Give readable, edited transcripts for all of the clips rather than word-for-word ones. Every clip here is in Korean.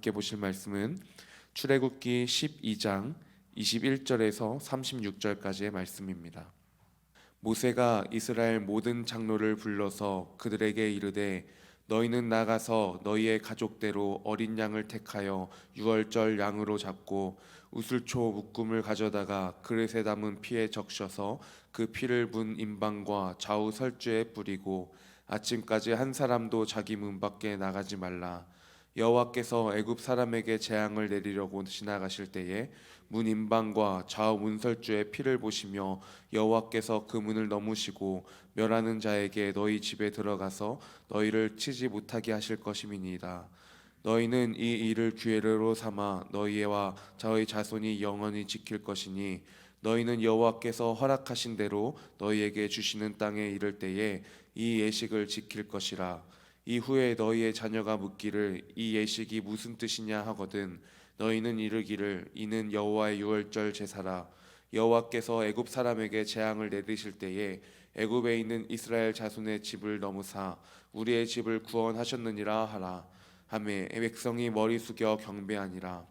함께 보실 말씀은 출애굽기 12장 21절에서 36절까지의 말씀입니다. 모세가 이스라엘 모든 장로를 불러서 그들에게 이르되 너희는 나가서 너희의 가족대로 어린 양을 택하여 유월절 양으로 잡고 우슬초 묶음을 가져다가 그릇에 담은 피에 적셔서 그 피를 문 임방과 좌우 설주에 뿌리고 아침까지 한 사람도 자기 문 밖에 나가지 말라. 여호와께서 애굽 사람에게 재앙을 내리려고 지나가실 때에 문 임방과 좌우 문설주의 피를 보시며 여호와께서 그 문을 넘으시고 멸하는 자에게 너희 집에 들어가서 너희를 치지 못하게 하실 것임이니이다. 너희는 이 일을 기회로 삼아 너희와 저희 자손이 영원히 지킬 것이니 너희는 여호와께서 허락하신 대로 너희에게 주시는 땅에 이를 때에 이 예식을 지킬 것이라. 이후에 너희의 자녀가 묻기를 이 예식이 무슨 뜻이냐 하거든 너희는 이르기를 이는 여호와의 유월절 제사라. 여호와께서 애굽 사람에게 재앙을 내리실 때에 애굽에 있는 이스라엘 자손의 집을 넘으사 우리의 집을 구원하셨느니라 하라. 하매 백성이 머리 숙여 경배하니라.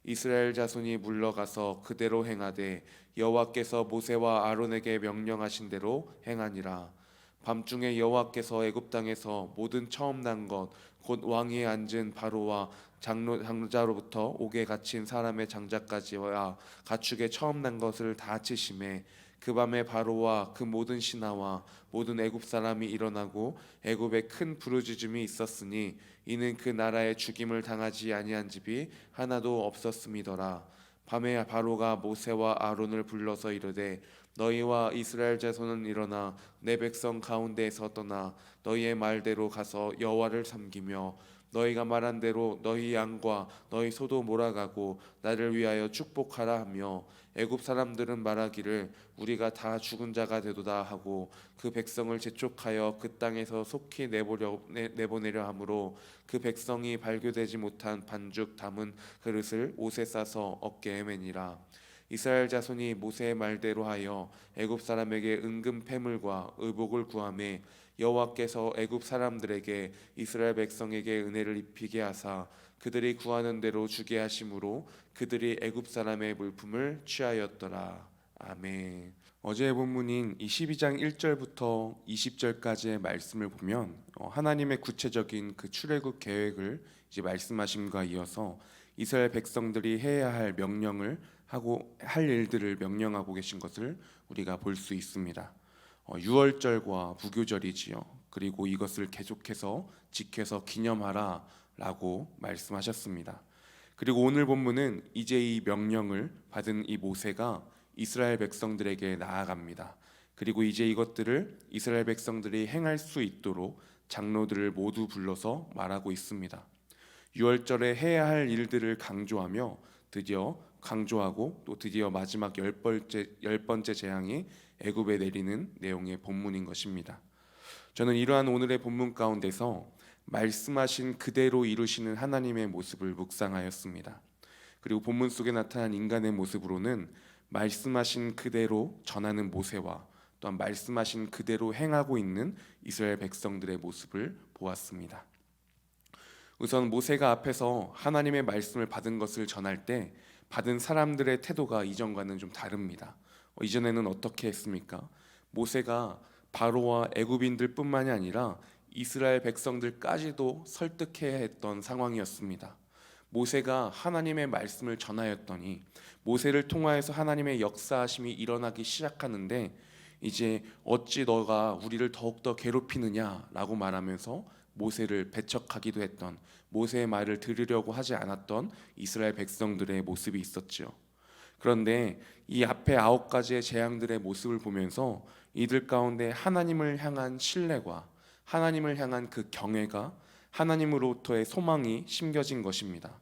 이스라엘 자손이 물러가서 그대로 행하되 여호와께서 모세와 아론에게 명령하신 대로 행하니라. 밤중에 여호와께서 애굽 땅에서 모든 처음 난 것 곧 왕위에 앉은 바로와 장자로부터 옥에 갇힌 사람의 장자까지와 가축의 처음 난 것을 다 치심에 그 밤에 바로와 그 모든 신하와 모든 애굽 사람이 일어나고 애굽에 큰 부르짖음이 있었으니 이는 그 나라에 죽임을 당하지 아니한 집이 하나도 없었음이더라. 밤에 바로가 모세와 아론을 불러서 이르되 너희와 이스라엘 자손은 일어나 내 백성 가운데에서 떠나 너희의 말대로 가서 여호와를 섬기며 너희가 말한 대로 너희 양과 너희 소도 몰아가고 나를 위하여 축복하라 하며 애굽 사람들은 말하기를 우리가 다 죽은 자가 되도다 하고 그 백성을 재촉하여 그 땅에서 속히 내보내려 하므로 그 백성이 발교되지 못한 반죽 담은 그릇을 옷에 싸서 어깨에 매니라. 이스라엘 자손이 모세의 말대로 하여 애굽 사람에게 은금 패물과 의복을 구하매 여호와께서 애굽 사람들에게 이스라엘 백성에게 은혜를 입히게 하사 그들이 구하는 대로 주게 하심으로 그들이 애굽 사람의 물품을 취하였더라. 아멘. 어제의 본문인 이 12장 1절부터 20절까지의 말씀을 보면 하나님의 구체적인 그 출애굽 계획을 이제 말씀하심과 이어서 이스라엘 백성들이 해야 할 명령을 하고 할 일들을 명령하고 계신 것을 우리가 볼 수 있습니다. 유월절과 무교절이지요. 그리고 이것을 계속해서 지켜서 기념하라라고 말씀하셨습니다. 그리고 오늘 본문은 이제 이 명령을 받은 이 모세가 이스라엘 백성들에게 나아갑니다. 그리고 이제 이것들을 이스라엘 백성들이 행할 수 있도록 장로들을 모두 불러서 말하고 있습니다. 유월절에 해야 할 일들을 강조하며 강조하고 또 드디어 마지막 열 번째 재앙이 애굽에 내리는 내용의 본문인 것입니다. 저는 이러한 오늘의 본문 가운데서 말씀하신 그대로 이루시는 하나님의 모습을 묵상하였습니다. 그리고 본문 속에 나타난 인간의 모습으로는 말씀하신 그대로 전하는 모세와 또한 말씀하신 그대로 행하고 있는 이스라엘 백성들의 모습을 보았습니다. 우선 모세가 앞에서 하나님의 말씀을 받은 것을 전할 때 받은 사람들의 태도가 이전과는 좀 다릅니다. 이전에는 어떻게 했습니까? 모세가 바로와 애굽인들 뿐만이 아니라 이스라엘 백성들까지도 설득해야 했던 상황이었습니다. 모세가 하나님의 말씀을 전하였더니 모세를 통하여서 하나님의 역사하심이 일어나기 시작하는데 이제 어찌 너가 우리를 더욱더 괴롭히느냐라고 말하면서 모세를 배척하기도 했던, 모세의 말을 들으려고 하지 않았던 이스라엘 백성들의 모습이 있었죠. 그런데 이 앞에 9가지의 재앙들의 모습을 보면서 이들 가운데 하나님을 향한 신뢰와 하나님을 향한 그 경외가, 하나님으로부터의 소망이 심겨진 것입니다.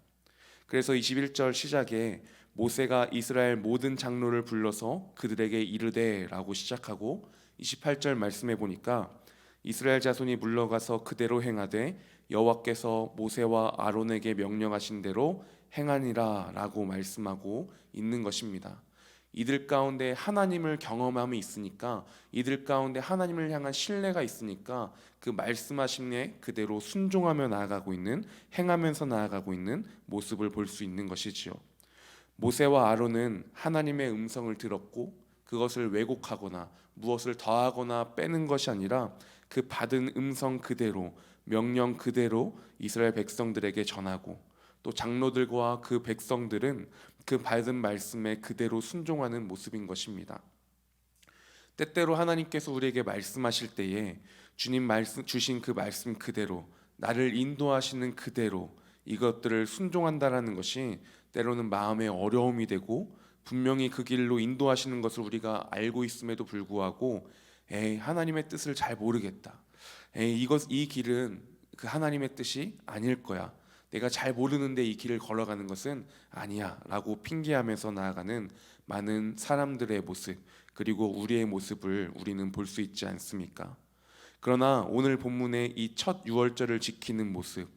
그래서 21절 시작에 모세가 이스라엘 모든 장로를 불러서 그들에게 이르되 라고 시작하고 28절 말씀해 보니까 이스라엘 자손이 물러가서 그대로 행하되 여호와께서 모세와 아론에게 명령하신 대로 행하니라 라고 말씀하고 있는 것입니다. 이들 가운데 하나님을 경험함이 있으니까, 이들 가운데 하나님을 향한 신뢰가 있으니까 그 말씀하심에 그대로 순종하며 나아가고 있는, 행하면서 나아가고 있는 모습을 볼 수 있는 것이지요. 모세와 아론은 하나님의 음성을 들었고 그것을 왜곡하거나 무엇을 더하거나 빼는 것이 아니라 그 받은 음성 그대로, 명령 그대로 이스라엘 백성들에게 전하고, 또 장로들과 그 백성들은 그 받은 말씀에 그대로 순종하는 모습인 것입니다. 때때로 하나님께서 우리에게 말씀하실 때에 주님 말씀 주신 그 말씀 그대로, 나를 인도하시는 그대로 이것들을 순종한다라는 것이 때로는 마음의 어려움이 되고, 분명히 그 길로 인도하시는 것을 우리가 알고 있음에도 불구하고 하나님의 뜻을 잘 모르겠다. 이 길은 그 하나님의 뜻이 아닐 거야. 내가 잘 모르는데 이 길을 걸어가는 것은 아니야 라고 핑계하면서 나아가는 많은 사람들의 모습, 그리고 우리의 모습을 우리는 볼 수 있지 않습니까? 그러나 오늘 본문의 이 첫 유월절을 지키는 모습,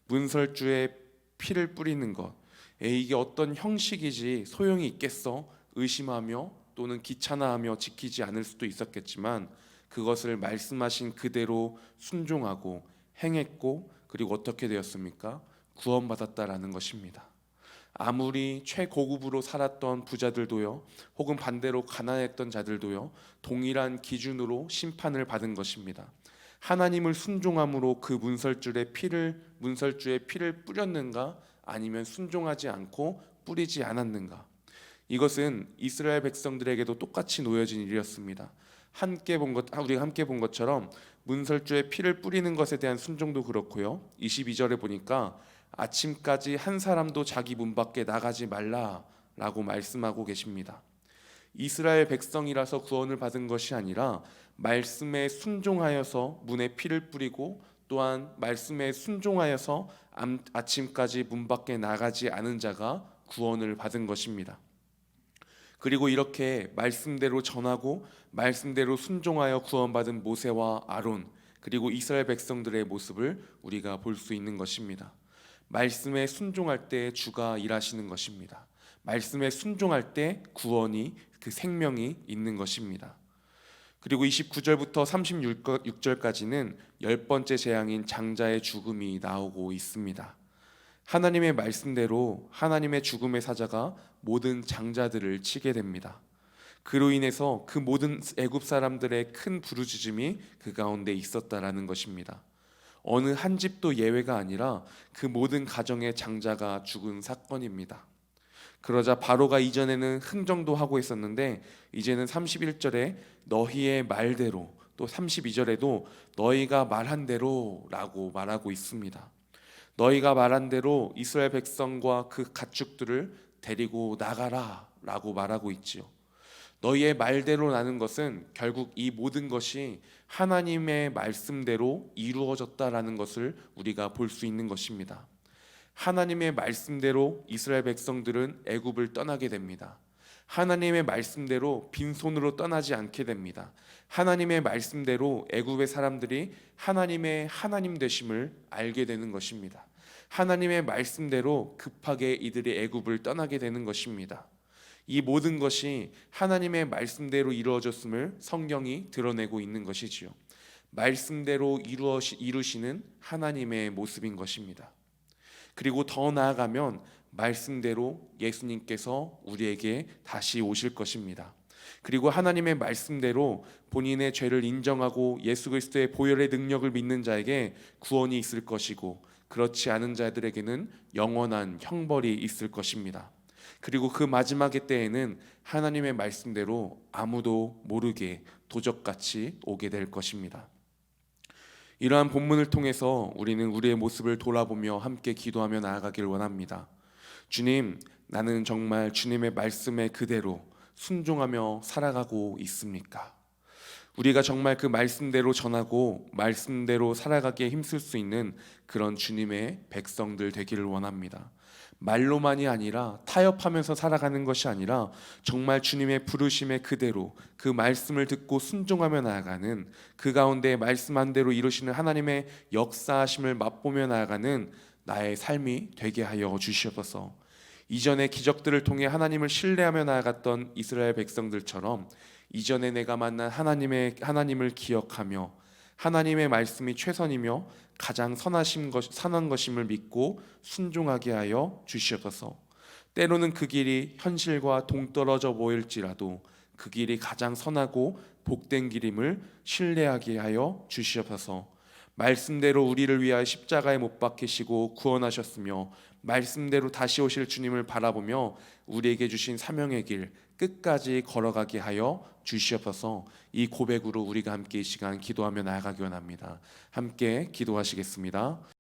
문설주에 피를 뿌리는 것, 이게 어떤 형식이지 소용이 있겠어 의심하며 또는 귀찮아하며 지키지 않을 수도 있었겠지만, 그것을 말씀하신 그대로 순종하고 행했고, 그리고 어떻게 되었습니까? 구원받았다라는 것입니다. 아무리 최고급으로 살았던 부자들도요, 혹은 반대로 가난했던 자들도요, 동일한 기준으로 심판을 받은 것입니다. 하나님을 순종함으로 그 문설주에 피를 뿌렸는가, 아니면 순종하지 않고 뿌리지 않았는가. 이것은 이스라엘 백성들에게도 똑같이 놓여진 일이었습니다. 우리가 함께 본 것처럼 문설주에 피를 뿌리는 것에 대한 순종도 그렇고요. 22절에 보니까 아침까지 한 사람도 자기 문 밖에 나가지 말라라고 말씀하고 계십니다. 이스라엘 백성이라서 구원을 받은 것이 아니라 말씀에 순종하여서 문에 피를 뿌리고, 또한 말씀에 순종하여서 아침까지 문 밖에 나가지 않은 자가 구원을 받은 것입니다. 그리고 이렇게 말씀대로 전하고 말씀대로 순종하여 구원받은 모세와 아론, 그리고 이스라엘 백성들의 모습을 우리가 볼 수 있는 것입니다. 말씀에 순종할 때 주가 일하시는 것입니다. 말씀에 순종할 때 구원이, 그 생명이 있는 것입니다. 그리고 29절부터 36절까지는 10번째 재앙인 장자의 죽음이 나오고 있습니다. 하나님의 말씀대로 하나님의 죽음의 사자가 모든 장자들을 치게 됩니다. 그로 인해서 그 모든 애굽 사람들의 큰 부르짖음이 그 가운데 있었다라는 것입니다. 어느 한 집도 예외가 아니라 그 모든 가정의 장자가 죽은 사건입니다. 그러자 바로가 이전에는 흥정도 하고 있었는데, 이제는 31절에 너희의 말대로, 또 32절에도 너희가 말한 대로 라고 말하고 있습니다. 너희가 말한 대로 이스라엘 백성과 그 가축들을 데리고 나가라 라고 말하고 있지요. 너희의 말대로라는 것은 결국 이 모든 것이 하나님의 말씀대로 이루어졌다라는 것을 우리가 볼 수 있는 것입니다. 하나님의 말씀대로 이스라엘 백성들은 애굽을 떠나게 됩니다. 하나님의 말씀대로 빈손으로 떠나지 않게 됩니다. 하나님의 말씀대로 애굽의 사람들이 하나님의 하나님 되심을 알게 되는 것입니다. 하나님의 말씀대로 급하게 이들이 애굽을 떠나게 되는 것입니다. 이 모든 것이 하나님의 말씀대로 이루어졌음을 성경이 드러내고 있는 것이지요. 말씀대로 이루시는 하나님의 모습인 것입니다. 그리고 더 나아가면 말씀대로 예수님께서 우리에게 다시 오실 것입니다. 그리고 하나님의 말씀대로 본인의 죄를 인정하고 예수 그리스도의 보혈의 능력을 믿는 자에게 구원이 있을 것이고, 그렇지 않은 자들에게는 영원한 형벌이 있을 것입니다. 그리고 그 마지막의 때에는 하나님의 말씀대로 아무도 모르게 도적같이 오게 될 것입니다. 이러한 본문을 통해서 우리는 우리의 모습을 돌아보며 함께 기도하며 나아가길 원합니다. 주님, 나는 정말 주님의 말씀에 그대로 순종하며 살아가고 있습니까? 우리가 정말 그 말씀대로 전하고 말씀대로 살아가기에 힘쓸 수 있는 그런 주님의 백성들 되기를 원합니다. 말로만이 아니라, 타협하면서 살아가는 것이 아니라 정말 주님의 부르심에 그대로 그 말씀을 듣고 순종하며 나아가는, 그 가운데 말씀한 대로 이루시는 하나님의 역사하심을 맛보며 나아가는 나의 삶이 되게 하여 주시옵소서. 이전의 기적들을 통해 하나님을 신뢰하며 나아갔던 이스라엘 백성들처럼 이전에 내가 만난 하나님을 기억하며 하나님의 말씀이 최선이며 가장 선한 것임을 믿고 순종하게 하여 주시옵소서. 때로는 그 길이 현실과 동떨어져 보일지라도 그 길이 가장 선하고 복된 길임을 신뢰하게 하여 주시옵소서. 말씀대로 우리를 위하여 십자가에 못 박히시고 구원하셨으며 말씀대로 다시 오실 주님을 바라보며 우리에게 주신 사명의 길 끝까지 걸어가게 하여 주시옵소서. 이 고백으로 우리가 함께 이 시간 기도하며 나아가기 원합니다. 함께 기도하시겠습니다.